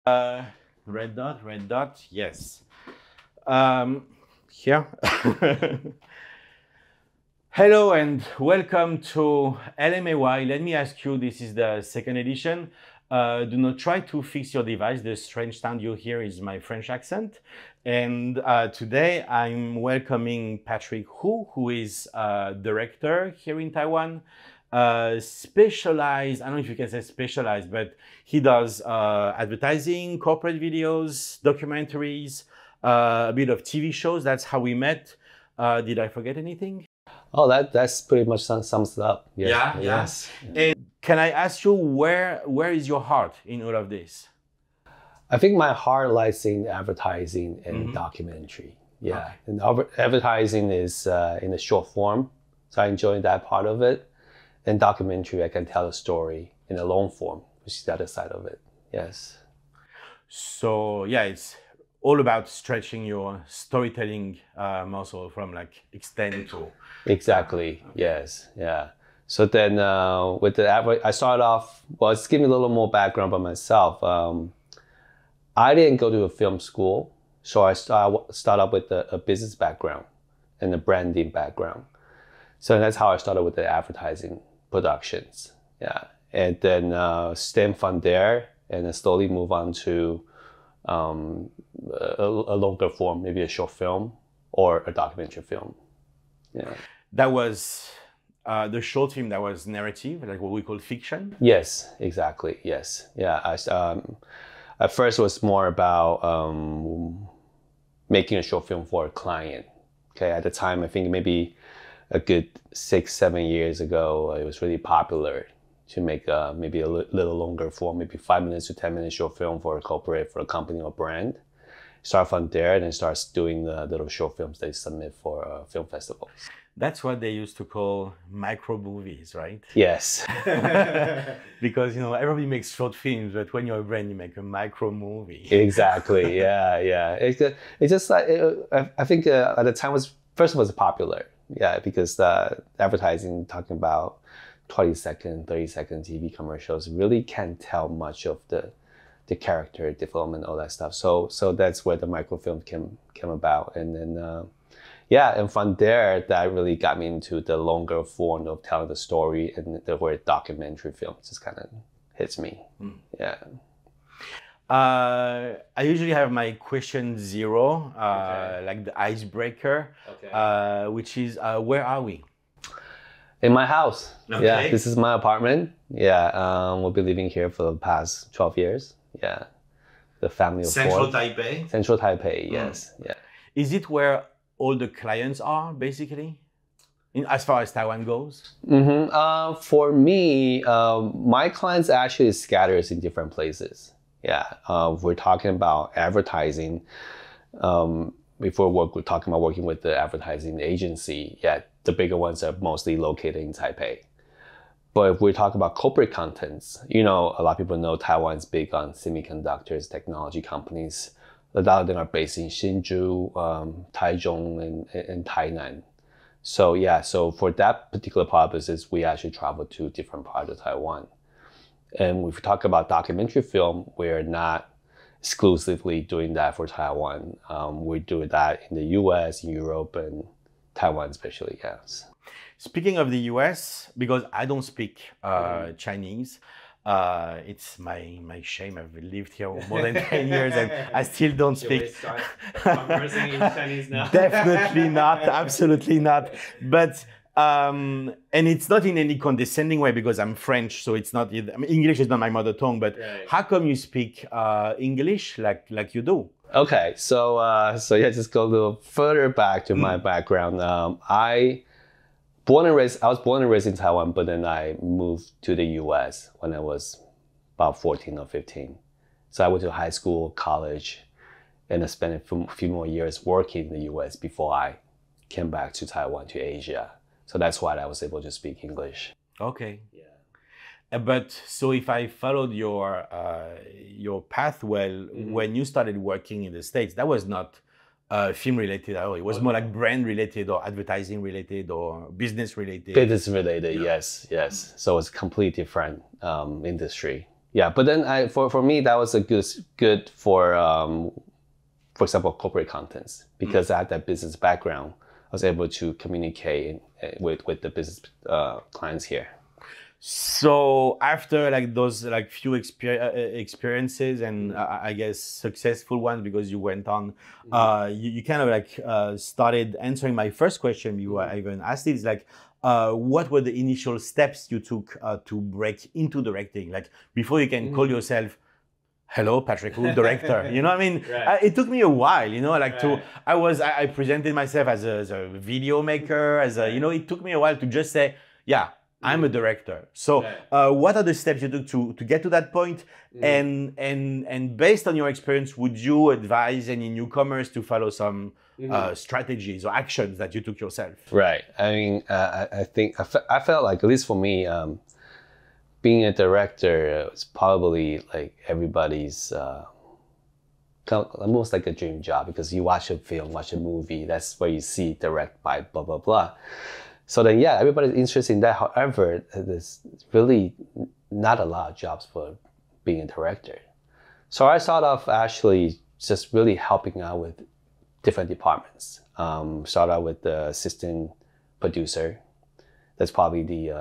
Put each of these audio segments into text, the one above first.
Uh, red dot, yes. Here. Hello and welcome to LMAY. Let me ask you, this is the second edition. Do not try to fix your device. The strange sound you hear is my French accent. And today I'm welcoming Patrick Hu, who is a director here in Taiwan. Specialized, I don't know if you can say specialized, but he does advertising, corporate videos, documentaries, a bit of TV shows. That's how we met. Did I forget anything? Oh, that's pretty much sums it up. Yes. Yeah, yes. And can I ask you where is your heart in all of this? I think my heart lies in advertising and documentary. Yeah, okay. And advertising is in the short form, so I enjoy that part of it. And documentary, I can tell a story in a long form, which is the other side of it. Yes. So yeah, it's all about stretching your storytelling muscle from like extend to. Exactly. Okay. Yes. Yeah. So then with the I started off. Well, just give me a little more background about myself. I didn't go to a film school, so I started up with a business background and a branding background. So that's how I started with the advertising productions. Yeah, and then stem from there, and then slowly move on to a longer form, maybe a short film or a documentary film. Yeah, that was the short film. That was narrative, like what we call fiction. Yes, exactly. Yes, yeah. At first, it was more about making a short film for a client. Okay, at the time, I think maybe a good 6-7 years ago, it was really popular to make maybe a little longer form, maybe 5 minutes to 10 minute short film for a corporate, for a company or brand. Start from there and then start doing the little short films they submit for film festivals. That's what they used to call micro movies, right? Yes. Because, you know, everybody makes short films, but when you're a brand, you make a micro movie. Exactly. Yeah, yeah. It's just like, I think at the time first was popular. Yeah, because advertising, talking about 20-second, 30-second TV commercials really can't tell much of the character development, all that stuff. So that's where the microfilm came about. And then, yeah, and from there, that really got me into the longer form of telling the story, and the word documentary film just kind of hits me. Yeah. I usually have my question zero, okay, like the icebreaker, okay, which is where are we? In my house. Okay. Yeah, this is my apartment. Yeah, we'll be living here for the past 12 years. Yeah, the family of Central four. Taipei? Central Taipei, yes. Yeah. Is it where all the clients are, basically, as far as Taiwan goes? For me, my clients actually scatters in different places. Yeah, we're talking about advertising. Before we're talking about working with the advertising agency. Yeah, the bigger ones are mostly located in Taipei. But if we're talking about corporate contents, you know, a lot of people know Taiwan's big on semiconductors, technology companies. A lot of them are based in Hsinchu, Taichung, and Tainan. So yeah, so for that particular purposes, we actually travel to different parts of Taiwan. And if we talk about documentary film, we're not exclusively doing that for Taiwan. We do that in the US, in Europe, and Taiwan especially, yes. Speaking of the US, because I don't speak Chinese, it's my shame. I've lived here more than 10 years and I still don't speak. Start conversing in Chinese now? Definitely not, absolutely not. But and it's not in any condescending way because I'm French, so it's not. I mean, English is not my mother tongue. But right, how come you speak English like you do? Okay, so yeah, just go a little further back to my background. I was born and raised in Taiwan, but then I moved to the US when I was about 14 or 15. So I went to high school, college, and I spent a few more years working in the US before I came back to Taiwan, to Asia. So that's why I was able to speak English. Okay. Yeah. But so if I followed your path well, when you started working in the States, that was not film related at all. It was more like brand related or advertising related or business related. Business related, yes. So it's a completely different industry. Yeah, but then for me that was a good for example, corporate contents, because I had that business background. I was able to communicate with the business clients here. So after like those like few experiences and I guess successful ones, because you went on, you kind of like started answering my first question before I even asked it. Is like, what were the initial steps you took to break into directing? Like before you can call yourself, hello, Patrick Wu, director. You know what I mean? Right. It took me a while, you know, like Right. I presented myself as a video maker, as a, you know, it took me a while to just say, yeah, I'm a director. So what are the steps you took to get to that point? And based on your experience, would you advise any newcomers to follow some strategies or actions that you took yourself? Right. I mean, I think I felt like, at least for me, being a director is probably like everybody's kind of almost like a dream job, because you watch a film, watch a movie, that's where you see direct by blah, blah, blah. So then, yeah, everybody's interested in that. However, there's really not a lot of jobs for being a director. So I started off actually just really helping out with different departments. Started out with the assistant producer. That's probably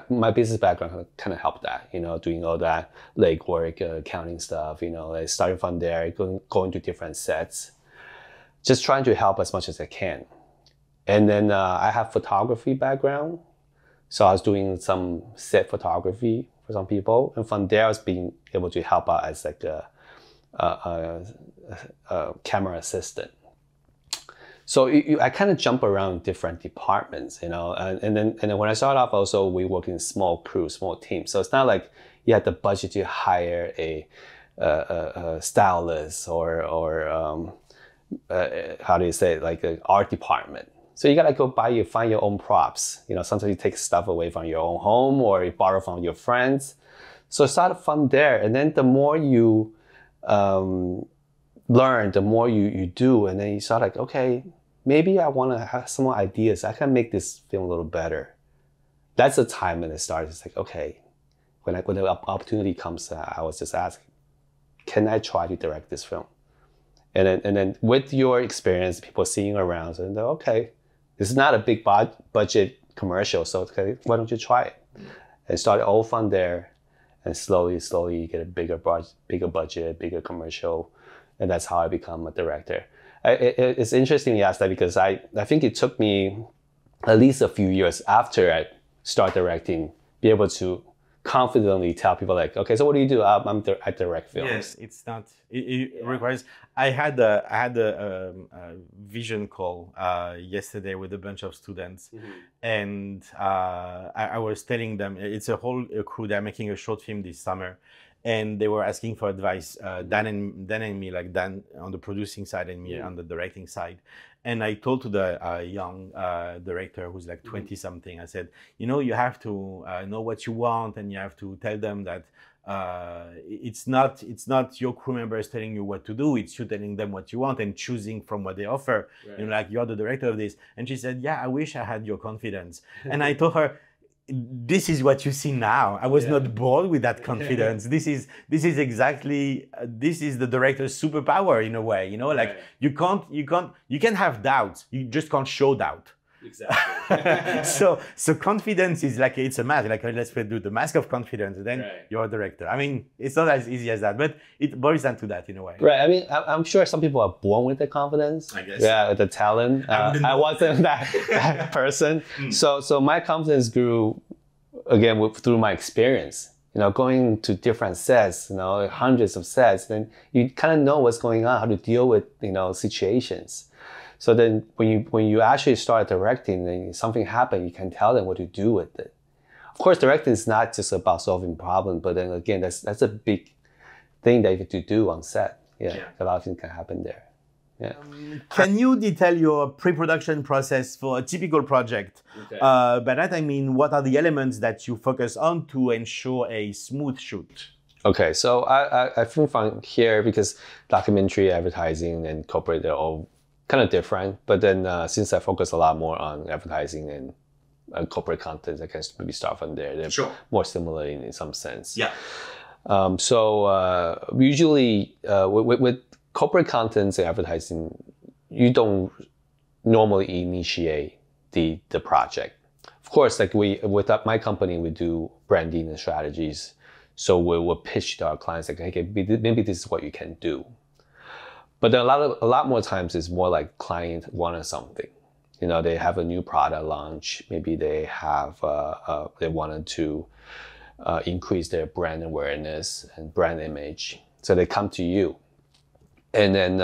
my business background kind of helped that, you know, doing all that legwork, accounting stuff, you know, starting from there, going to different sets, just trying to help as much as I can. And then I have photography background. So I was doing some set photography for some people. And from there, I was being able to help out as like a camera assistant. So I kind of jump around different departments, you know, and then when I started off, also we work in small crew, small teams. So it's not like you had the budget to hire a stylist or how do you say it, like an art department. So you gotta go find your own props. You know, sometimes you take stuff away from your own home or you borrow from your friends. So it started from there, and then the more you learn, the more you do, and then you start like, okay, maybe I want to have some more ideas. I can make this film a little better. That's the time when it started. It's like, okay, when the opportunity comes, I was just asking, can I try to direct this film? And then with your experience, people seeing you around, so they're okay, this is not a big budget commercial, so okay, why don't you try it? And started all from there, and slowly you get a bigger budget, bigger commercial. And that's how I become a director. It's interesting you asked that, because I think it took me at least a few years after I start directing, be able to confidently tell people like, okay, so what do you do? I direct films. Yes, it's not. It requires. I had a vision call yesterday with a bunch of students, and I was telling them it's a whole crew. They're making a short film this summer. And they were asking for advice, Dan and me, like Dan on the producing side and me on the directing side. And I told to the young director who's like 20 something, I said, you know, you have to know what you want, and you have to tell them that it's not your crew members telling you what to do, it's you telling them what you want and choosing from what they offer. Right. You know, like, you're the director of this. And she said, yeah, I wish I had your confidence. And I told her, this is what you see now. I was not born with that confidence. This is exactly this is the director's superpower in a way. You know, like you can have doubts. You just can't show doubt. Exactly. so confidence is like, it's a mask. Like, let's do the mask of confidence. Then you're a director. I mean, it's not as easy as that, but it boils down to that in a way. Right. I mean, I'm sure some people are born with the confidence. I guess. Yeah, the talent. I wasn't that person. So my confidence grew again through my experience. You know, going to different sets, you know, hundreds of sets, then you kind of know what's going on, how to deal with, you know, situations. So then when you actually start directing, then something happened, you can tell them what to do with it. Of course, directing is not just about solving problems, but then again, that's a big thing that you have to do on set. Yeah. A lot of things can happen there. Yeah. Can you detail your pre-production process for a typical project? Okay. By that I mean, what are the elements that you focus on to ensure a smooth shoot? Okay, so I think from here, because documentary, advertising, and corporate, they're all kind of different. But then since I focus a lot more on advertising and corporate content, I can maybe start from there. They're more similar in some sense. Yeah. Usually with corporate contents and advertising, you don't normally initiate the project. Of course, like with my company, we do branding and strategies. So we'll pitch to our clients like, hey, maybe this is what you can do. But then a lot more times it's more like client wanted something. You know, they have a new product launch. Maybe they have they wanted to increase their brand awareness and brand image. So they come to you, and then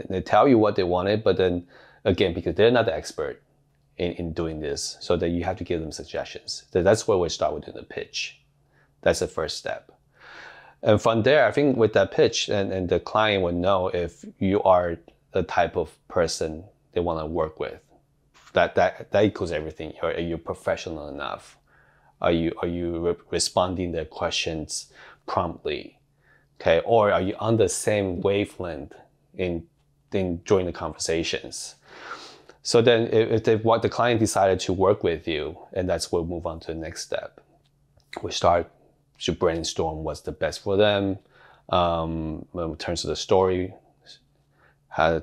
they tell you what they wanted. But then again, because they're not the expert in doing this, so that you have to give them suggestions. That's where we start with the pitch. That's the first step. And from there, I think with that pitch, and the client would know if you are the type of person they want to work with. That equals everything. Are you professional enough? Are you responding to their questions promptly? Okay, or are you on the same wavelength in during the conversations? So then, if the client decided to work with you, and that's where we move on to the next step. We start to brainstorm what's the best for them in terms of the story,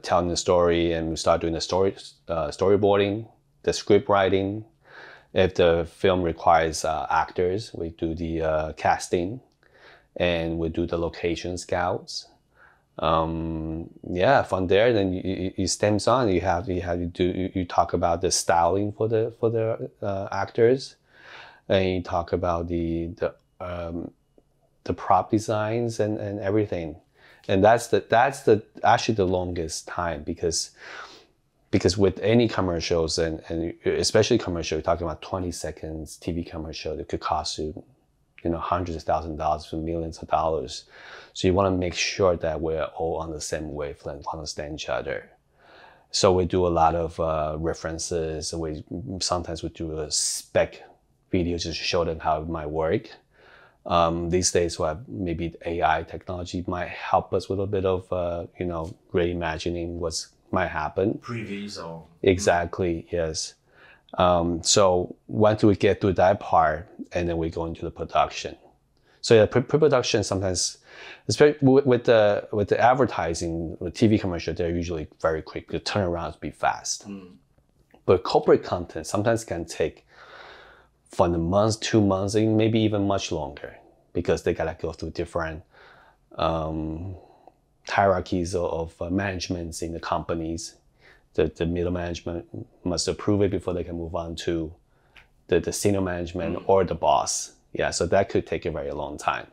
telling the story, and we start doing the storyboarding, the script writing. If the film requires actors, we do the casting, and we do the location scouts. From there, then you stems on. You talk about the styling for the actors, and you talk about the prop designs and everything. And that's actually the longest time because with any commercials and especially commercial, you're talking about 20 seconds TV commercial that could cost you, hundreds of thousands of dollars to millions of dollars. So you want to make sure that we're all on the same wavelength, understand each other. So we do a lot of references. Sometimes we do a spec video just to show them how it might work. These days, maybe AI technology might help us with a bit of, reimagining what might happen. Previews or... Exactly, yes. So once we get through that part, and then we go into the production. So yeah, pre-production sometimes, especially with the advertising, with TV commercial, they're usually very quick. The turnarounds be fast. But corporate content sometimes can take from a month, 2 months, and maybe even much longer, because they gotta go through different hierarchies of managements in the companies. The middle management must approve it before they can move on to the senior management or the boss. Yeah, so that could take a very long time.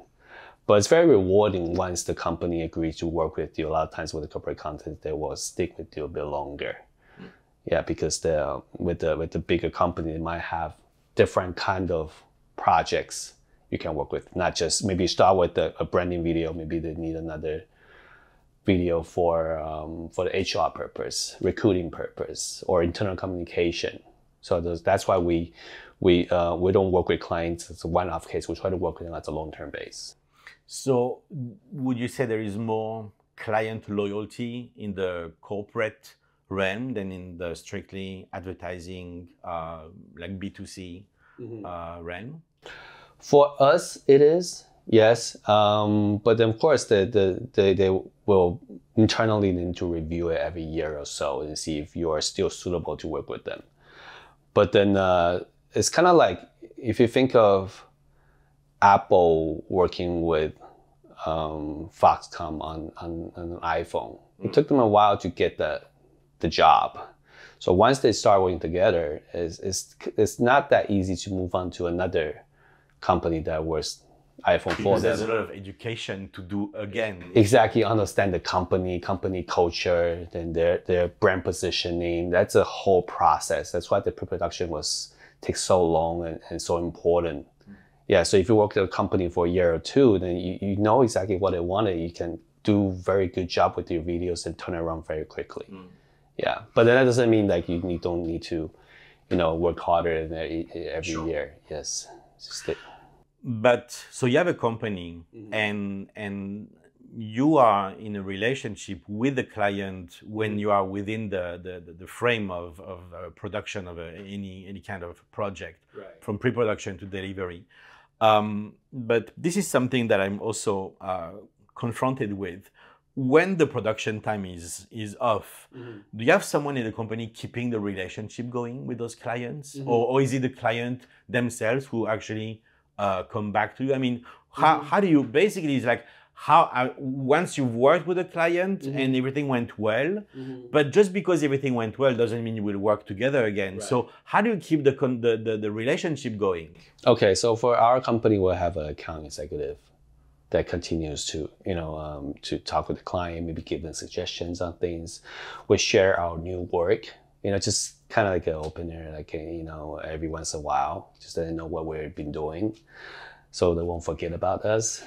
But it's very rewarding once the company agrees to work with you. A lot of times with the corporate content, they will stick with you a bit longer. Yeah, because with the bigger company, they might have different kind of projects you can work with. Not just maybe start with a branding video. Maybe they need another video for the HR purpose, recruiting purpose, or internal communication. So that's why we don't work with clients as a one-off case. We try to work with them as a long-term base. So would you say there is more client loyalty in the corporate realm than in the strictly advertising, like B2C realm? For us, it is, yes. But then of course, they will internally need to review it every year or so and see if you are still suitable to work with them. But then it's kind of like, if you think of Apple working with Foxconn on an iPhone, it took them a while to get the job. So once they start working together, it's not that easy to move on to another company that works iPhone for them. There's a lot of education to do again. Exactly, understand the company culture, then their brand positioning. That's a whole process. That's why the pre-production takes so long and so important. Yeah, so if you work at a company for a year or two, then you know exactly what they wanted. You can do very good job with your videos and turn it around very quickly. Yeah, but that doesn't mean like you don't need to, work harder every year. Yes, But so you have a company, and you are in a relationship with the client when you are within the frame of production of any kind of project, from pre-production to delivery. But this is something that I'm also confronted with. When the production time is off, do you have someone in the company keeping the relationship going with those clients, or is it the client themselves who actually come back to you? I mean, how do you basically, it's like how once you've worked with a client and everything went well, but just because everything went well doesn't mean you will work together again. Right. So how do you keep the relationship going? Okay, so for our company, we'll have an account executive that continues to, to talk with the client, maybe give them suggestions on things. We share our new work, just kind of like an opener, like, every once in a while, just let them know what we've been doing so they won't forget about us.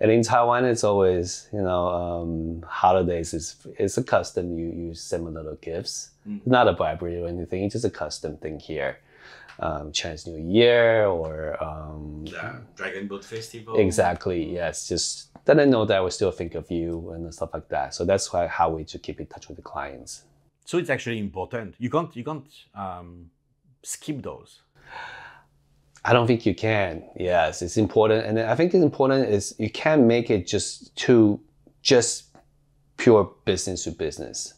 And in Taiwan, it's always, holidays is a custom. You send them little gifts. It's not a bribery or anything, it's just a custom thing here. Chinese New Year or Dragon Boat Festival. Exactly, yes. Just let them know that we still think of you and stuff like that. So that's how we to keep in touch with the clients. So it's actually important. You can't skip those. I don't think you can. Yes, it's important, and I think it's important is you can't make it just pure business to business.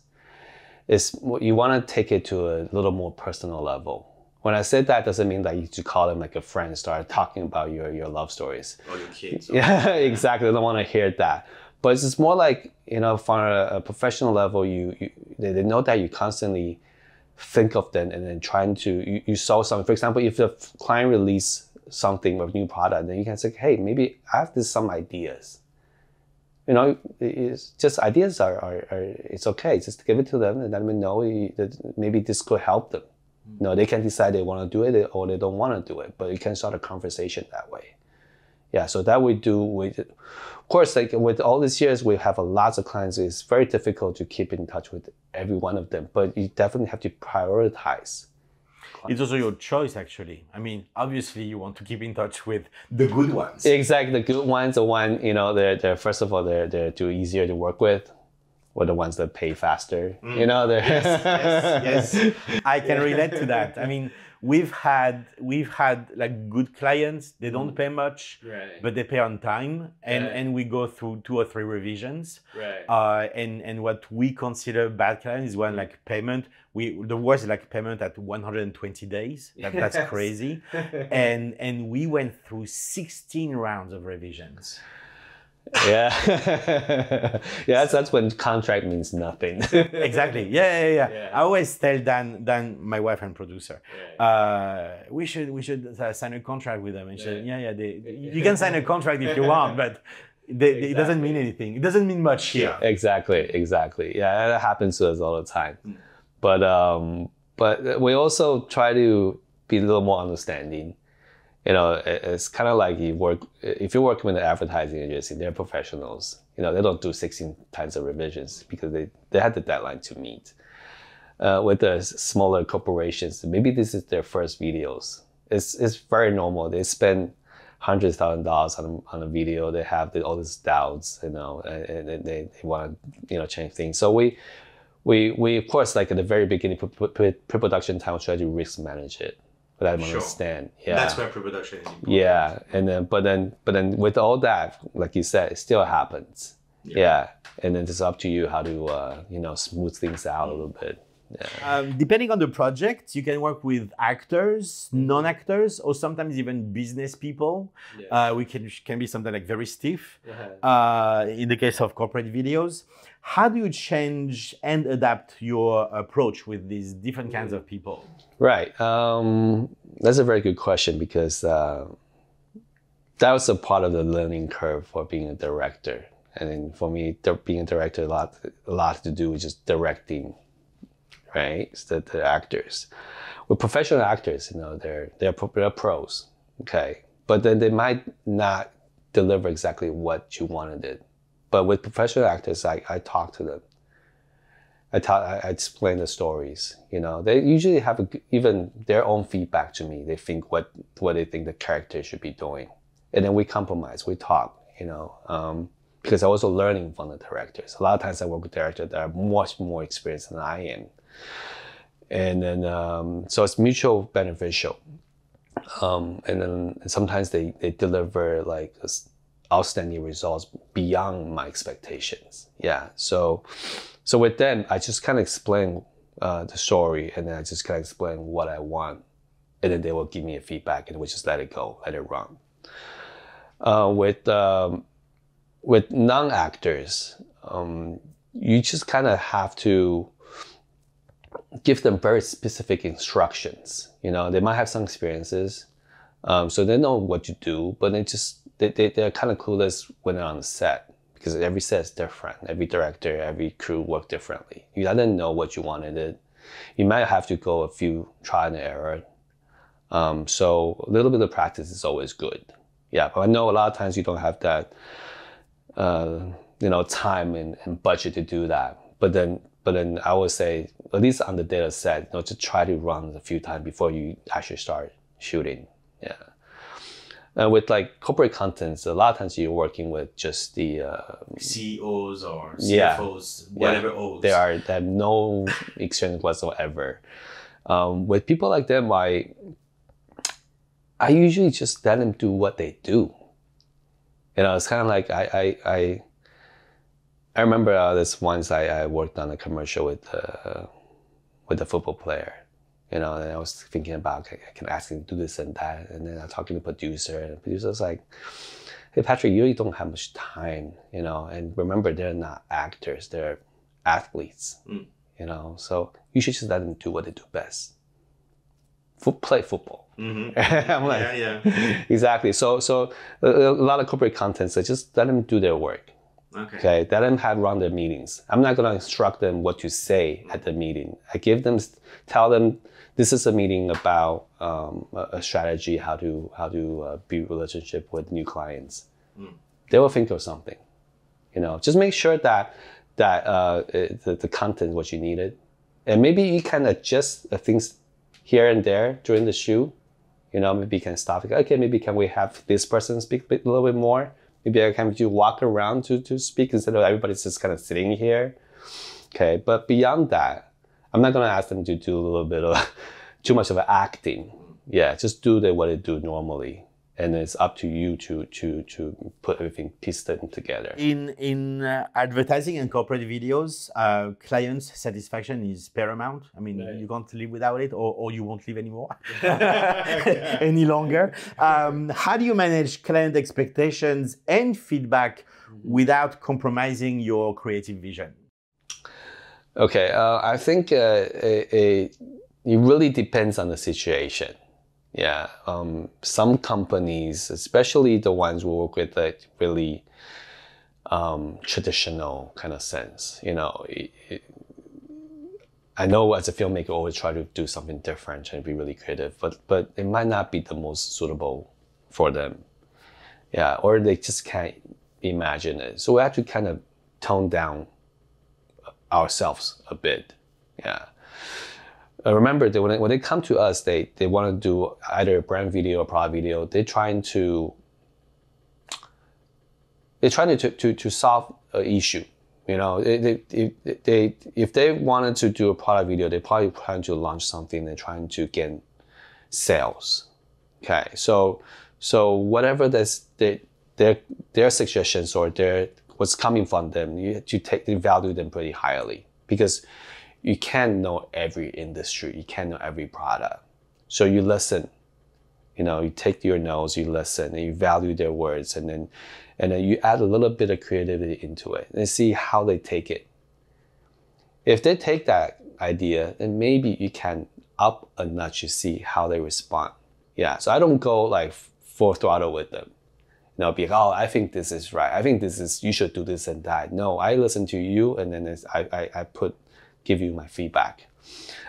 You want to take it to a little more personal level. When I said that, doesn't mean that you should call them like a friend, start talking about your love stories. Or your kids. Yeah, exactly. I don't want to hear that. But it's more like, from a professional level, they know that you constantly think of them and then trying to, you solve something. For example, if the client release something with new product, then you can say, hey, maybe I have some ideas. It's just ideas are it's okay. Just give it to them and let them know that maybe this could help them. They can decide they want to do it or they don't want to do it, but you can start a conversation that way. Yeah, so that we do. Of course, like with all these years, we have lots of clients. It's very difficult to keep in touch with every one of them, but you definitely have to prioritize. It's also your choice, actually. I mean, obviously, you want to keep in touch with the good ones. Exactly, the good ones, the one, they're first of all, they're too easier to work with. Or the ones that pay faster, Yes. I can relate to that. I mean, we've had like good clients. They don't pay much, right, but they pay on time, and we go through 2 or 3 revisions. Right. And what we consider bad clients is when like payment. The worst is like payment at 120 days. That's crazy. And we went through 16 rounds of revisions. Yeah. Yeah, that's when contract means nothing. Exactly. Yeah. I always tell Dan, my wife and producer, we should sign a contract with them. And she said, you can sign a contract if you want, but it doesn't mean anything. It doesn't mean much here. Exactly. Yeah, that happens to us all the time. But we also try to be a little more understanding. It's kind of like if you're working with an advertising agency, they're professionals. They don't do 16 kinds of revisions because they had the deadline to meet. With the smaller corporations, maybe this is their first videos. It's very normal. They spend $100,000 on a video. They have all these doubts, and they want to change things. So we of course, like at the very beginning, pre-production time, we try to risk manage it. But I understand. Yeah. That's where pre-production is important. Yeah, and then but then with all that, like you said, it still happens. Yeah. And then it's up to you how to smooth things out a little bit. Yeah. Depending on the project, you can work with actors, non-actors, or sometimes even business people. Yeah. We can be something like very stiff. In the case of corporate videos, how do you change and adapt your approach with these different kinds of people? Right. That's a very good question because that was a part of the learning curve for being a director. And then for me, being a director, a lot to do with just directing, right? It's the actors. With professional actors, they're pros, okay? But then they might not deliver exactly what you wanted it. But with professional actors, I talk to them. I explain the stories. They usually have even their own feedback to me. They think what they think the character should be doing, and then we compromise. We talk. Because I'm also learning from the directors. A lot of times I work with directors that are much more experienced than I am, and then so it's mutual beneficial. And then sometimes they deliver like outstanding results beyond my expectations. Yeah. So with them, I just kind of explain the story, and then I just kind of explain what I want, and then they will give me a feedback, and we just let it go, let it run. With non-actors, you just kind of have to give them very specific instructions. You know, they might have some experiences, so they know what to do, but they're kind of clueless when they're on the set, because every set is different. Every director, every crew work differently. You let them know what you wanted. You might have to go a few trial and error. So a little bit of practice is always good. Yeah, but I know a lot of times you don't have that, time and budget to do that. But then I would say, at least on the data set, just try to run a few times before you actually start shooting. Yeah. And with like corporate contents, a lot of times you're working with just the CEOs or CFOs, whatever O's. They have no experience whatsoever. With people like them, I usually just let them do what they do. You know, it's kind of like I remember this once I worked on a commercial with a football player, and I was thinking about, I can ask him to do this and that, and then I'm talking to the producer, and the producer's like, "Hey Patrick, you really don't have much time, and remember, they're not actors, they're athletes, so you should just let them do what they do best. Play football." Mm-hmm. I'm like, yeah. Exactly. So a lot of corporate contents, so just let them do their work. Okay. Let them run their meetings. I'm not gonna instruct them what to say at the meeting. Tell them this is a meeting about a strategy, how to build relationship with new clients. They will think of something. Just make sure that the content is what you needed, and maybe you can adjust things here and there during the shoot. Maybe you can stop. Okay, maybe can we have this person speak a little bit more? Maybe I can do walk around to speak instead of everybody's just kind of sitting here. Okay, but beyond that, I'm not gonna ask them to do a little bit of too much of acting. Yeah, just do what they do normally, and it's up to you to put everything, piece them together. In advertising and corporate videos, clients' satisfaction is paramount. I mean, you can't live without it, or you won't live anymore any longer. How do you manage client expectations and feedback without compromising your creative vision? Okay, I think it really depends on the situation. Yeah, some companies, especially the ones we work with, like really traditional kind of sense. I know as a filmmaker, always try to do something different and be really creative, but it might not be the most suitable for them. Yeah, or they just can't imagine it. So we have to kind of tone down ourselves a bit. Yeah. Remember that when they come to us, they want to do either a brand video or product video. They're trying to solve an issue. If they wanted to do a product video, they probably trying to launch something. They're trying to get sales. Okay, so whatever their suggestions or what's coming from them, you value them pretty highly, because you can't know every industry, you can't know every product. So you listen, you take your notes, you listen, and you value their words, and then you add a little bit of creativity into it and see how they take it. If they take that idea, then maybe you can up a notch to see how they respond. Yeah, so I don't go like full throttle with them. Be like, oh, I think this is right. I think you should do this and that. No, I listen to you, and then I give you my feedback.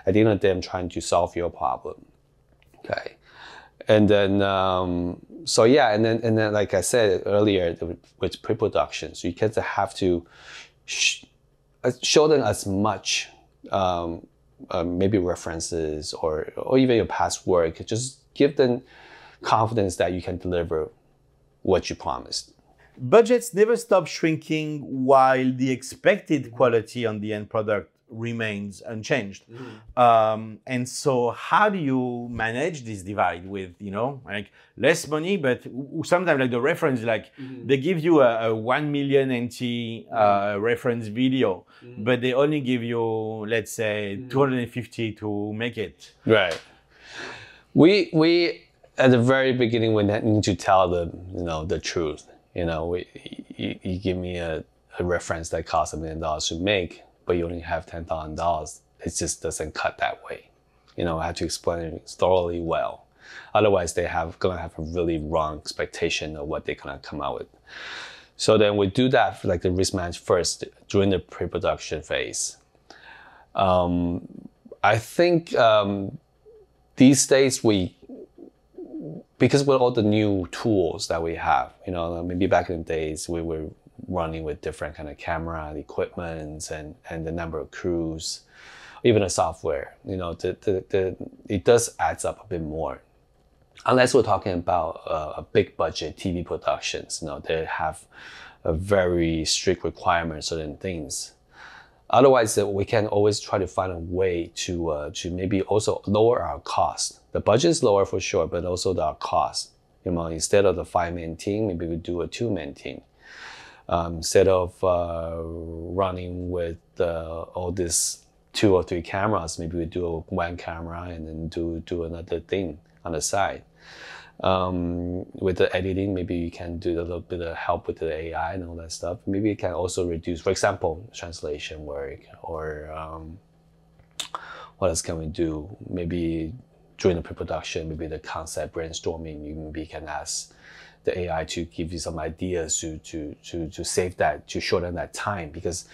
At the end of the day, I'm trying to solve your problem. Okay. And then, and then like I said earlier, with pre-production, so you kind of have to show them as much, maybe references or even your past work. Just give them confidence that you can deliver what you promised. Budgets never stop shrinking while the expected quality on the end product remains unchanged. And so how do you manage this divide with, you know, like less money, but sometimes like the reference, like they give you a 1 million NT reference video, but they only give you, let's say, 250 to make it. Right. We at the very beginning, we need to tell them, you know, the truth. You know, you give me a reference that costs $1 million to make, but you only have $10,000. It just doesn't cut that way. You know, I have to explain it thoroughly well. Otherwise, gonna have a really wrong expectation of what they're gonna come out with. So then we do that for like the risk management first during the pre-production phase. I think these days because with all the new tools that we have, you know, maybe back in the days we were running with different kind of camera equipment and the number of crews, even the software, you know, it does adds up a bit more. Unless we're talking about a big budget TV productions, you know, they have a very strict requirement certain things. Otherwise, we can always try to find a way to maybe also lower our cost. The budget is lower for sure, but also our cost. You know, instead of the 5-man team, maybe we do a 2-man team. Instead of running with all these 2 or 3 cameras, maybe we do 1 camera and then do another thing on the side. With the editing, maybe you can do a little bit of help with the AI and all that stuff. Maybe it can also reduce, for example, translation work, or what else can we do? Maybe during the pre-production, maybe the concept brainstorming, you maybe can ask the AI to give you some ideas to save that, to shorten that time. Because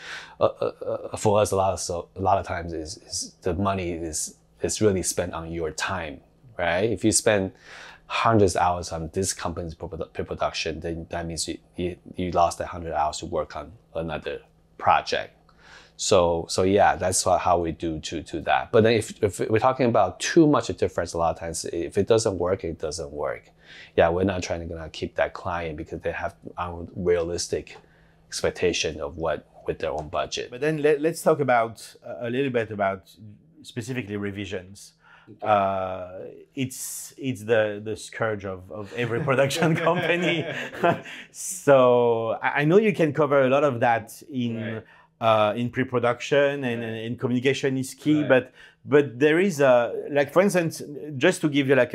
for us, a lot of times is the money is really spent on your time, right? If you spend hundreds of hours on this company's pre-production, then that means you lost 100 hours to work on another project. So yeah, that's how we do to that. But then if we're talking about too much of difference, a lot of times if it doesn't work, it doesn't work. Yeah, we're not trying to keep that client because they have unrealistic expectation of what with their own budget. But then let's talk about a little bit about specifically revisions. It's the scourge of every production company. So I know you can cover a lot of that in pre-production, and communication is key. Right. But there is like, for instance, just to give you like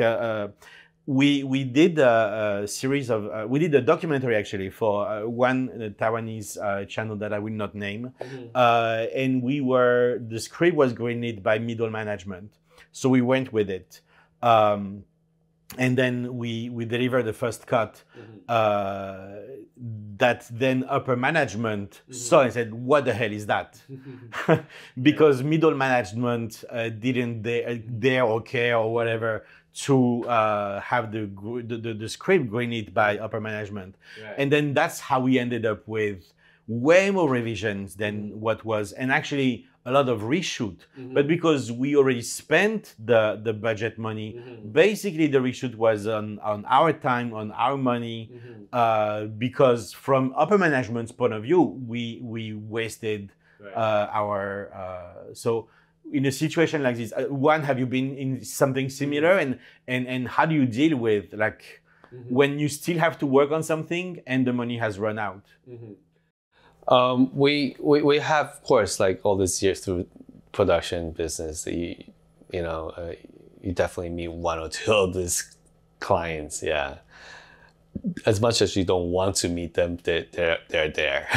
we did a series of we did a documentary actually for one Taiwanese channel that I will not name, and the script was greenlit by middle management. So we went with it, and then we delivered the first cut. That then upper management saw and said, "What the hell is that?" Because middle management didn't dare or care or whatever to have the script greenlit by upper management, and then that's how we ended up with way more revisions than what was, and actually a lot of reshoot. But because we already spent the budget money, basically the reshoot was on our time, on our money, because from upper management's point of view, we wasted so in a situation like this, one, have you been in something similar, and how do you deal with like when you still have to work on something and the money has run out? We have, of course, like all these years through production business, you definitely meet 1 or 2 of these clients. Yeah, as much as you don't want to meet them, they're there.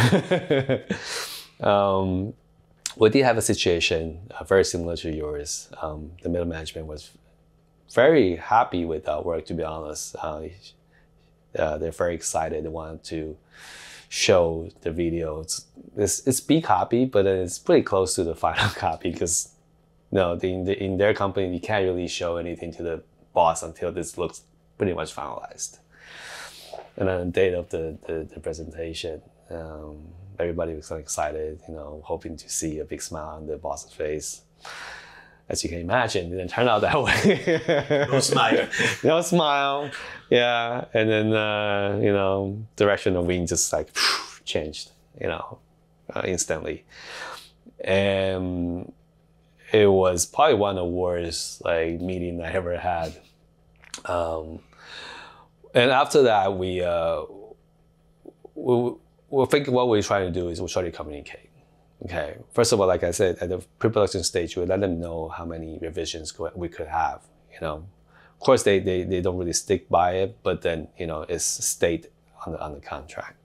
We did have a situation very similar to yours. The middle management was very happy with our work, to be honest. They're very excited. They wanted to show the video. It's B copy, but it's pretty close to the final copy, because in their company you can't really show anything to the boss until this looks pretty much finalized. And on the date of the presentation, everybody was so excited, hoping to see a big smile on the boss's face. As you can imagine, it didn't turn out that way. No smile. No smile. Yeah, and then direction of wind just like changed, instantly. and it was probably one of the worst like meeting I ever had. And after that, we think what we're trying to do is we're trying to communicate. Okay. First of all, like I said, at the pre-production stage, we let them know how many revisions we could have. You know, of course they don't really stick by it, but then it's state on the contract.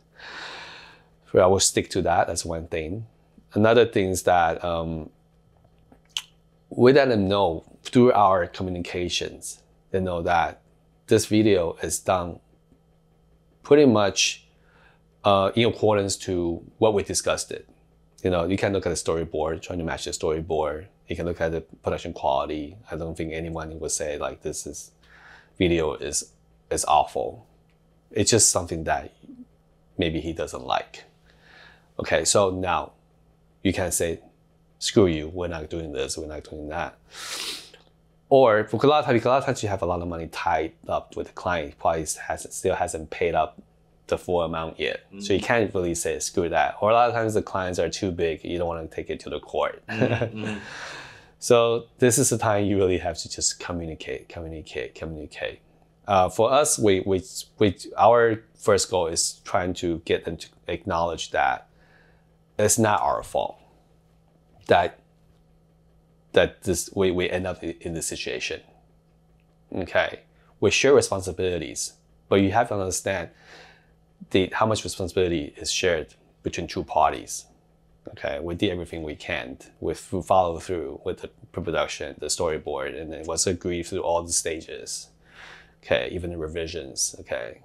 So I will stick to that. That's one thing. Another thing is that we let them know through our communications. They know that this video is done pretty much in accordance to what we discussed it. You can look at the storyboard, trying to match the storyboard. You can look at the production quality. I don't think anyone would say like this video is awful. It's just something that maybe he doesn't like. Okay, so now you can say, screw you, we're not doing this, we're not doing that. Or because a lot of times you have a lot of money tied up with the client, probably still hasn't paid up the full amount yet. Mm-hmm. So you can't really say screw that. Or a lot of times the clients are too big, you don't want to take it to the court. Mm-hmm. So this is the time you really have to just communicate. For us, our first goal is trying to get them to acknowledge that it's not our fault that we end up in this situation. Okay, we share responsibilities, but you have to understand how much responsibility is shared between two parties. Okay, we did everything we can with follow through with the pre-production, the storyboard, and it was agreed through all the stages. Okay, even the revisions. Okay,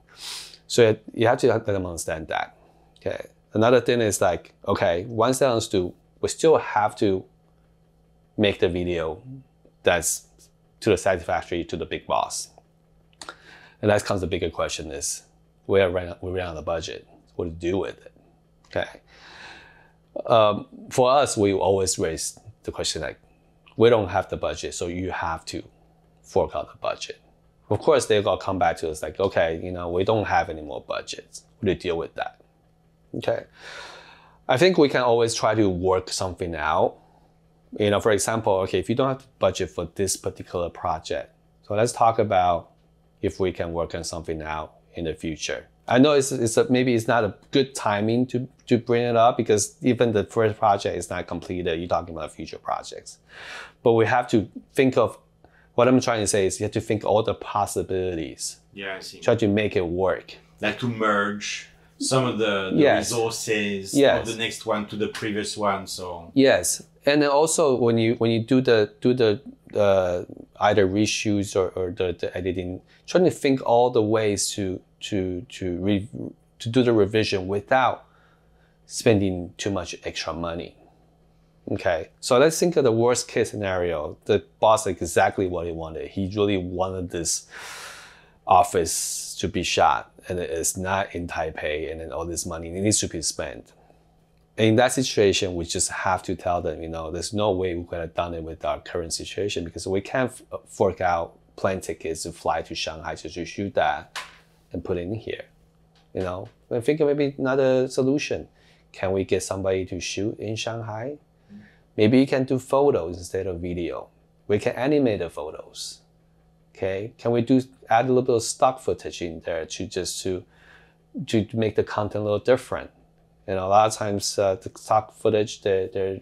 so you have to let them understand that. Okay, another thing is like, okay, once they understood, we still have to make the video that's to the satisfactory to the big boss. And that comes the bigger question is, we ran out of budget. What to do with it? Okay. For us, we always raise the question like, we don't have the budget, so you have to fork out the budget. Of course, they're gonna come back to us like, okay, we don't have any more budgets. What do you deal with that? Okay. I think we can always try to work something out. For example, okay, if you don't have the budget for this particular project, so let's talk about if we can work on something out in the future. I know maybe it's not a good timing to bring it up because even the first project is not completed. You're talking about future projects. But we have to think of, what I'm trying to say is you have to think all the possibilities. Yeah, I see. Try to make it work. Like to merge some of the resources of the next one to the previous one. So yes, and then also when you do the either reshoots or the editing, trying to think all the ways to do the revision without spending too much extra money. Okay, so let's think of the worst case scenario. The boss exactly what he wanted. He really wanted this office to be shot, and it's not in Taipei, and then all this money needs to be spent. In that situation, we just have to tell them, there's no way we could have done it with our current situation because we can't fork out plane tickets to fly to Shanghai to shoot that and put it in here. I think maybe another solution. Can we get somebody to shoot in Shanghai? Maybe you can do photos instead of video. We can animate the photos. Okay, can we add a little bit of stock footage in there to make the content a little different? A lot of times the stock footage, their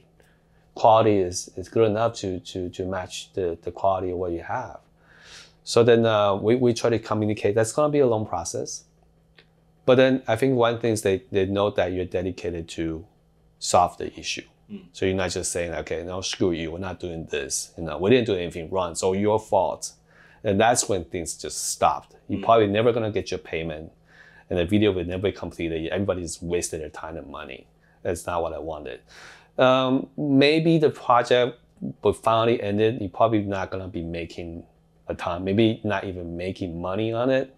quality is good enough to match the quality of what you have. So then we try to communicate. That's going to be a long process. But then I think one thing is they know that you're dedicated to solve the issue. So you're not just saying, okay, no, screw you, we're not doing this. We didn't do anything wrong, so your fault. And that's when things just stopped. You're probably never going to get your payment, and the video will never be completed. Everybody's wasted their time and money. That's not what I wanted. Maybe the project will finally ended. You're probably not going to be making a ton, maybe not even making money on it.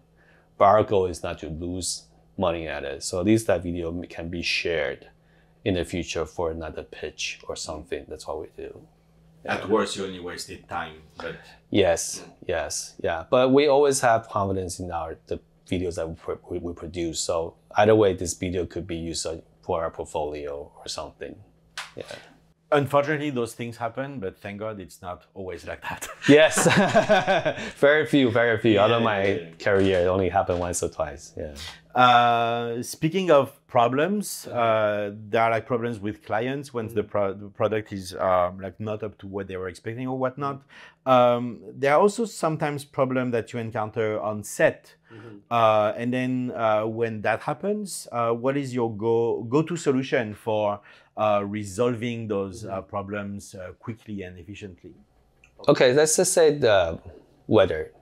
But our goal is not to lose money at it. So at least that video can be shared in the future for another pitch or something. That's what we do. At worst, you only wasted time. But yes. But we always have confidence in the videos that we produce. So either way, this video could be used for our portfolio or something. Yeah. Unfortunately, those things happen, but thank God it's not always like that. Yes, very few. Out of my Yeah. career, it only happened once or twice. Yeah. Speaking of problems, there are like problems with clients when the product is like not up to what they were expecting or whatnot. There are also sometimes problems that you encounter on set. And then when that happens, what is your go-to solution for resolving those problems quickly and efficiently? Okay, let's just say the weather.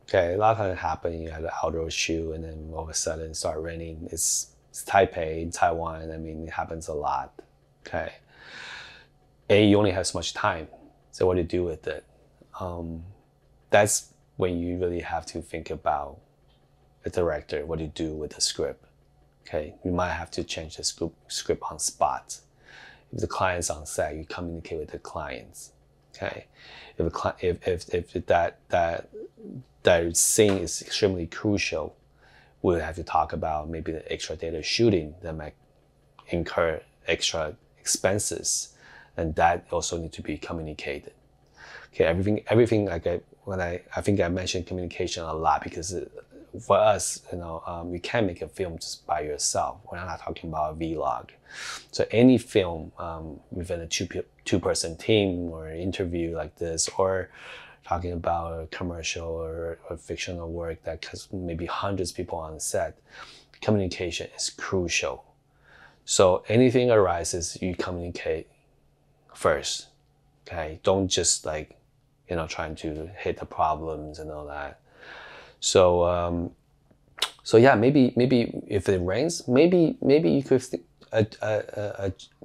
Okay, a lot of times happen. You had an outdoor shoot, and then all of a sudden it start raining. It's Taipei, in Taiwan. I mean, it happens a lot. Okay, and you only have so much time. So what do you do with it? That's when you really have to think about the director. What do you do with the script? Okay, you might have to change the script on spot. If the client's on set, you communicate with the clients. Okay, if that scene is extremely crucial, we'll have to talk about maybe the extra data shooting that might incur extra expenses, and that also need to be communicated. Okay, everything like I think I mentioned communication a lot because for us, you can't make a film just by yourself. We're not talking about a vlog. So any film within a two-person team or interview like this, or talking about a commercial or fictional work that has maybe hundreds of people on set, communication is crucial. So anything arises, you communicate first. Okay, don't just trying to hit the problems and all that. So yeah, maybe if it rains, maybe you could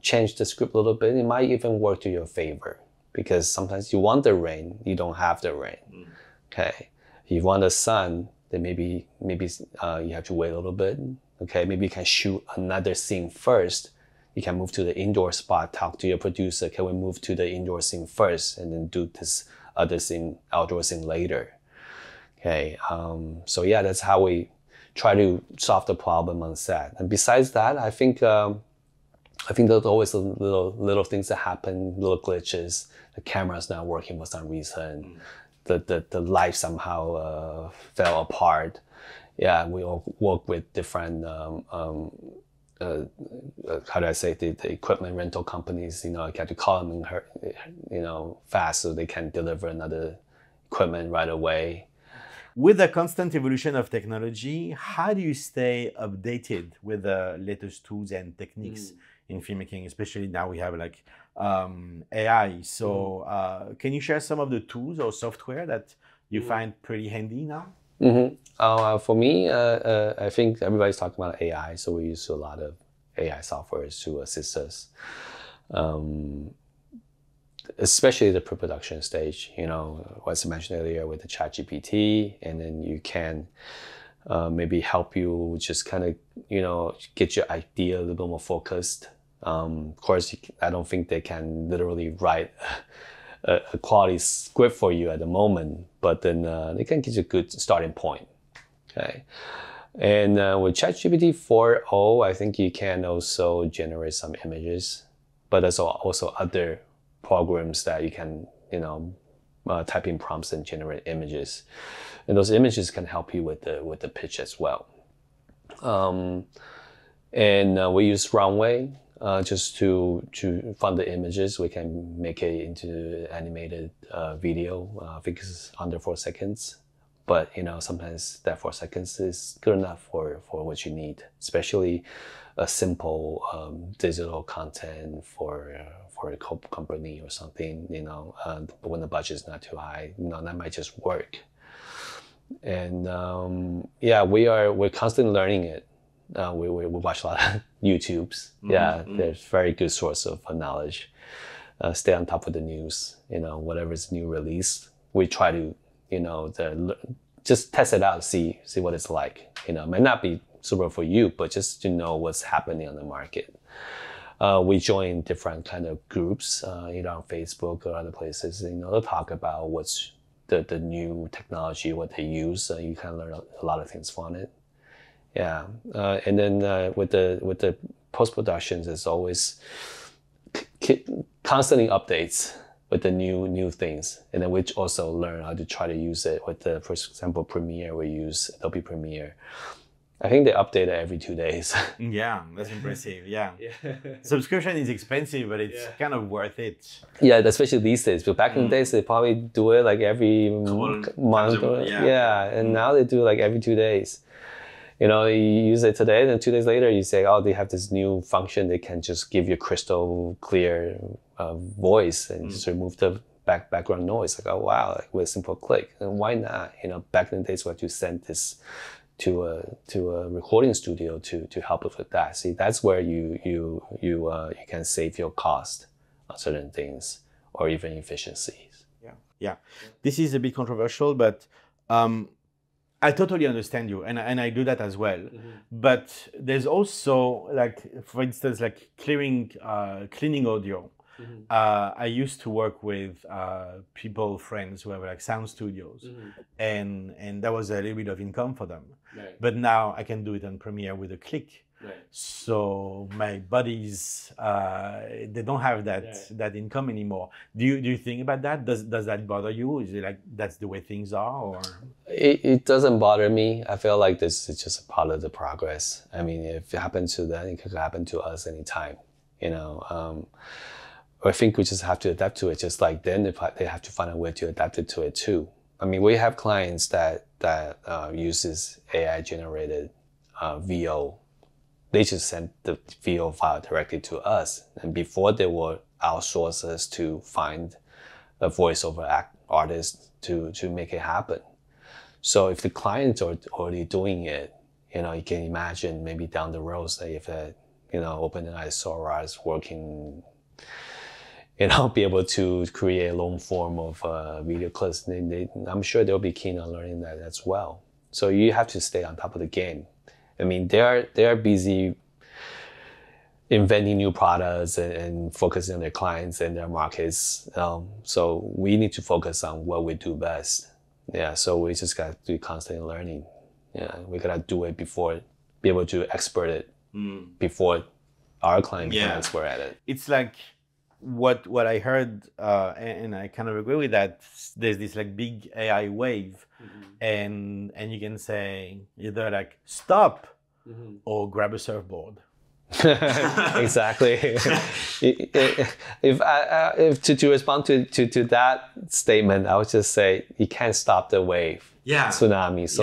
change the script a little bit. It might even work to your favor because sometimes you want the rain, you don't have the rain. Okay, if you want the sun, then maybe you have to wait a little bit. Okay, maybe you can shoot another scene first. You can move to the indoor spot, talk to your producer. Can we move to the indoor scene first and then do this other scene, outdoor scene later? Okay, so yeah, that's how we try to solve the problem on set. And besides that, I think there's always little things that happen, little glitches. The camera's not working for some reason. The light somehow fell apart. Yeah, we all work with different how do I say the equipment rental companies. You have to call them fast so they can deliver another equipment right away. With the constant evolution of technology, how do you stay updated with the latest tools and techniques in filmmaking? Especially now we have AI. So can you share some of the tools or software that you find pretty handy now? For me, I think everybody's talking about AI, so we use a lot of AI softwares to assist us. Especially the pre-production stage, as I mentioned earlier with the ChatGPT, and then you can maybe help you just kind of, get your idea a little bit more focused. Of course, I don't think they can literally write a quality script for you at the moment, but then they can get you a good starting point. Okay. And with ChatGPT 4.0, I think you can also generate some images, but there's also other programs that you can, type in prompts and generate images, and those images can help you with the pitch as well. And we use Runway just to fund the images. We can make it into animated video. I think it's under 4 seconds, but sometimes that 4 seconds is good enough for what you need, especially a simple digital content for a company or something, but when the budget is not too high, that might just work. And yeah, we're constantly learning it. We watch a lot of YouTubes. Yeah, there's very good source of knowledge. Stay on top of the news. Whatever's new release, we try to just test it out, see what it's like. It might not be super for you, but just to know what's happening on the market. We join different kind of groups, either on Facebook or other places, to talk about what's the new technology, what they use. You can learn a lot of things from it. Yeah, and then with the post productions, it's always constantly updates with the new things, and then we also learn how to try to use it with the, for example, Premiere. We use Adobe Premiere. I think they update it every 2 days. Yeah, that's impressive. Yeah. Subscription is expensive, but it's kind of worth it. Yeah, especially these days. But back in the days, they probably do it like every month. And now they do like every 2 days. You know, you use it today, and then 2 days later, you say, oh, they have this new function. They can just give you crystal clear voice and just remove the background noise. Like, oh, wow, like with a simple click. And why not? You know, back in the days, we had to send this to a recording studio to help us with that. See, that's where you can save your cost on certain things or even efficiencies. Yeah. This is a bit controversial, but I totally understand you, and I do that as well. But there's also, like, for instance, like cleaning audio. I used to work with friends who have like sound studios, and that was a little bit of income for them. But now I can do it on Premiere with a click. So my buddies, they don't have that income anymore. Do you think about that? Does that bother you? Is it like that's the way things are, or? It doesn't bother me. I feel like this is just a part of the progress. I mean, if it happens to them, it could happen to us anytime. You know, I think we just have to adapt to it. Just like then, they have to find a way to adapt it to it too. I mean, we have clients that uses AI generated VO. They just send the VO file directly to us, and before they will outsource us to find a voiceover artist to make it happen. So if the clients are already doing it, you know, you can imagine maybe down the road, say if OpenAI Sora is working, you know, be able to create a long form of video clips. I'm sure they'll be keen on learning that as well. So you have to stay on top of the game. I mean, they are busy inventing new products and focusing on their clients and their markets. So we need to focus on what we do best. Yeah, so we just got to do constant learning. Yeah, we gotta do it be able to expert it before our clients were at it. It's like what I heard, and I kind of agree with that. There's this like big AI wave, and you can say either like stop or grab a surfboard. Exactly. If to respond to that statement, I would just say you can't stop the wave. Tsunami. So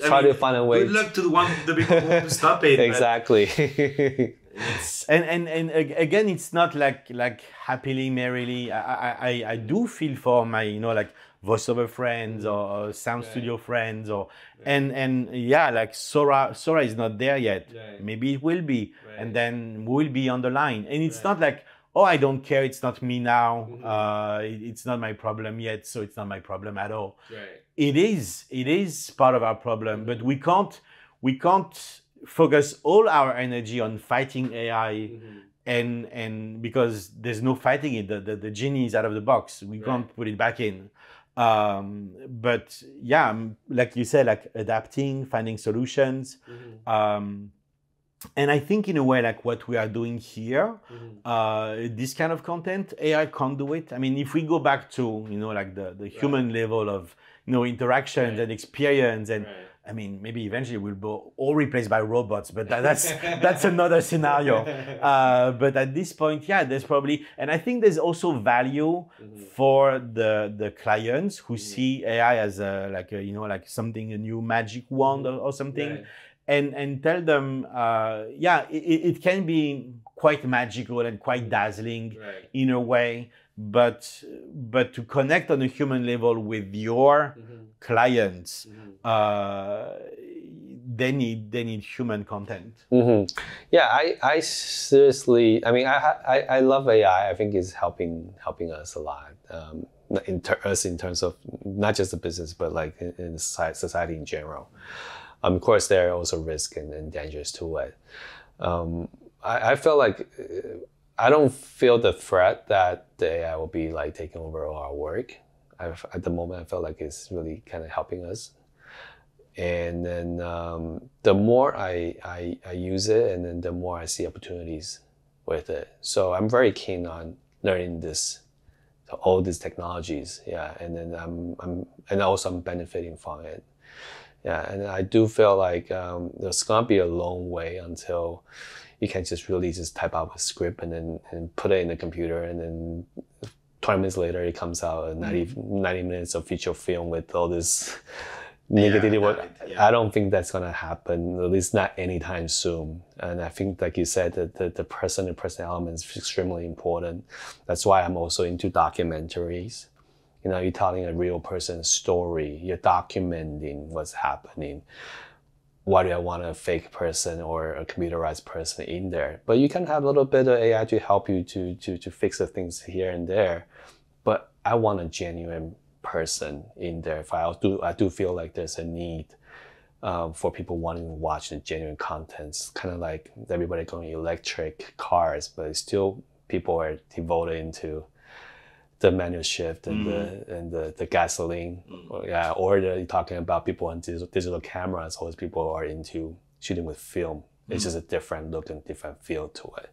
try to find a way. Good luck to the people who want to stop it. Exactly. And again, it's not like happily merrily. I do feel for my like voiceover friends or sound studio friends and like Sora is not there yet. Maybe it will be, and then we'll be on the line. And it's not like, oh, I don't care, it's not me now. It's not my problem yet, so it's not my problem at all. It is part of our problem, but we can't focus all our energy on fighting AI, and because there's no fighting it, the genie is out of the box. We can't put it back in. But yeah, like you said, like adapting, finding solutions. And I think in a way, like what we are doing here, this kind of content, AI can't do it. I mean, if we go back to, like the human level of, interactions and experience, and I mean, maybe eventually we'll be all replaced by robots, but that's another scenario. But at this point, there's probably, and I think there's also value for the clients who see AI as like something, a new magic wand or something, and tell them, it can be quite magical and quite dazzling in a way, but to connect on a human level with your clients, they need human content. Yeah, I seriously, I mean, I love AI. I think it's helping us a lot. In terms of not just the business, but like in society in general. Of course, there are also risks and dangers to it. I feel like I don't feel the threat that the AI will be like taking over all our work. At the moment, I feel like it's really kind of helping us. And then the more I use it, and then the more I see opportunities with it. So I'm very keen on learning all these technologies. Yeah, and then and also I'm benefiting from it. Yeah, and I do feel like there's gonna be a long way until you can just really just type out a script and put it in the computer, and then 20 minutes later it comes out 90 minutes of feature film with all this negativity work. I don't think that's gonna happen, at least not anytime soon. And I think, like you said, that the person-to-person element is extremely important. That's why I'm also into documentaries. You know, you're telling a real person's story, you're documenting what's happening. Why do I want a fake person or a computerized person in there? But you can have a little bit of AI to help you to fix the things here and there. But I want a genuine person in there. I do feel like there's a need for people wanting to watch the genuine contents. Kind of like everybody going electric cars, but still people are devoted into the manual shift and the gasoline. Or you're talking about people on digital cameras, or people are into shooting with film. It's just a different look and different feel to it.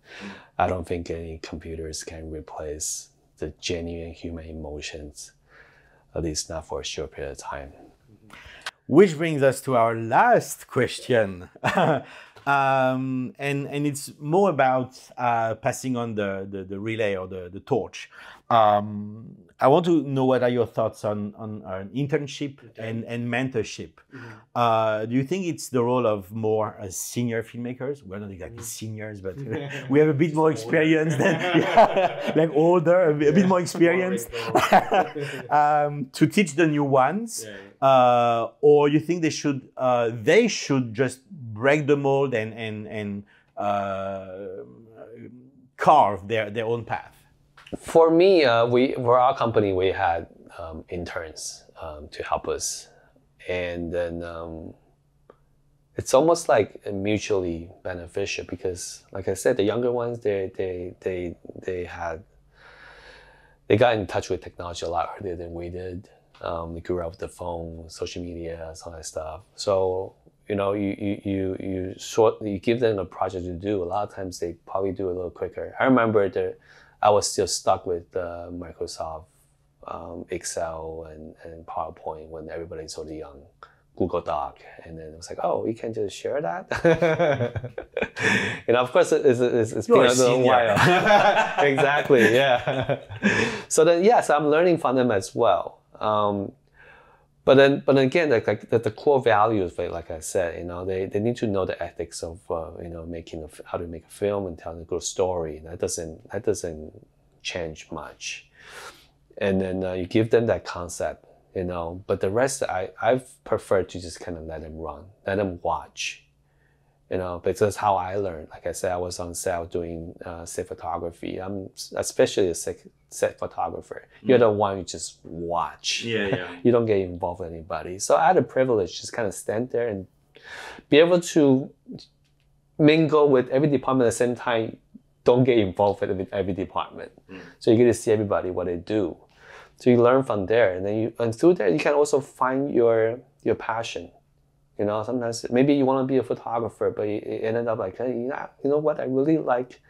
I don't think any computers can replace the genuine human emotions, at least not for a short period of time. Which brings us to our last question. And it's more about passing on the relay or the torch. I want to know, what are your thoughts on internship and mentorship? Do you think it's the role of more senior filmmakers? We're not exactly seniors, but we have a bit more experience than, like older, a bit more experienced, to teach the new ones? Or you think they should just break the mold and carve their own path? For me, for our company, we had interns to help us, and then it's almost like mutually beneficial, because, like I said, the younger ones they got in touch with technology a lot earlier than we did. They grew up with the phone, social media, all that stuff. So you know, you give them a project to do. A lot of times they probably do a little quicker. I remember I was still stuck with Microsoft Excel and PowerPoint when everybody's already on Google Doc, and then it was like, oh, you can just share that. You know, of course, it's been a little while. Exactly, yeah. So then, yes, I'm learning from them as well. But then again, like the core values, like I said, you know, they need to know the ethics of you know, how to make a film and telling a good story. That doesn't change much. And then you give them that concept, you know. But the rest, I've preferred to just kind of let them run, let them watch, you know, because that's how I learned. Like I said, I was on set doing set photography. I'm especially a set photographer. You're the one who just watch. You don't get involved with anybody. So I had a privilege just kind of stand there and be able to mingle with every department at the same time. Don't get involved with every department. So you get to see everybody, what they do. So you learn from there, and then through there you can also find your passion. You know, sometimes maybe you want to be a photographer, but you ended up like, hey, you know what, I really like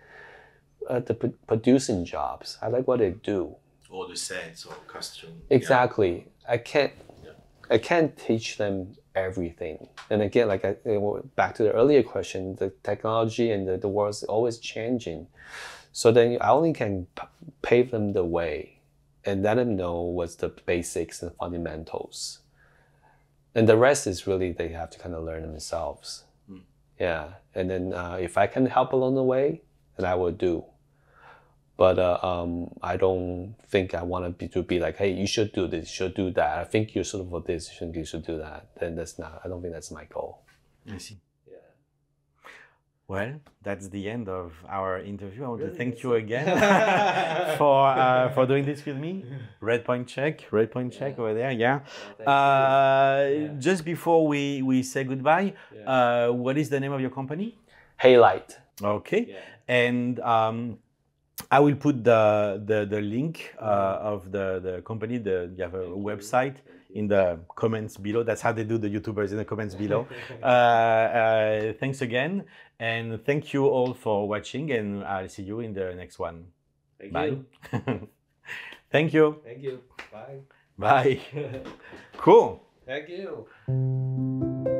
the producing jobs. I like what they do. Or the sets or costume. Exactly. Yeah. I can't teach them everything. And again, like back to the earlier question, the technology and the world is always changing. So then I only can pave them the way and let them know what's the basics and fundamentals. And the rest is really, they have to kind of learn themselves. Yeah. And then if I can help along the way, then I will do. But I don't think I want to be like, hey, you should do this, you should do that. I think you're suitable for this, you should do that. Then I don't think that's my goal. I see. Yeah. Well, that's the end of our interview. I want to thank you again for doing this with me. Red point check over there. Yeah. Just before we say goodbye, what is the name of your company? Halide. Okay. Yeah. And I will put the link of the company. You have a website in the comments below. That's how they do the YouTubers, in the comments below. Thanks again, and thank you all for watching, and I'll see you in the next one. Bye. Thank you. Thank you. Bye. Bye. Cool. Thank you.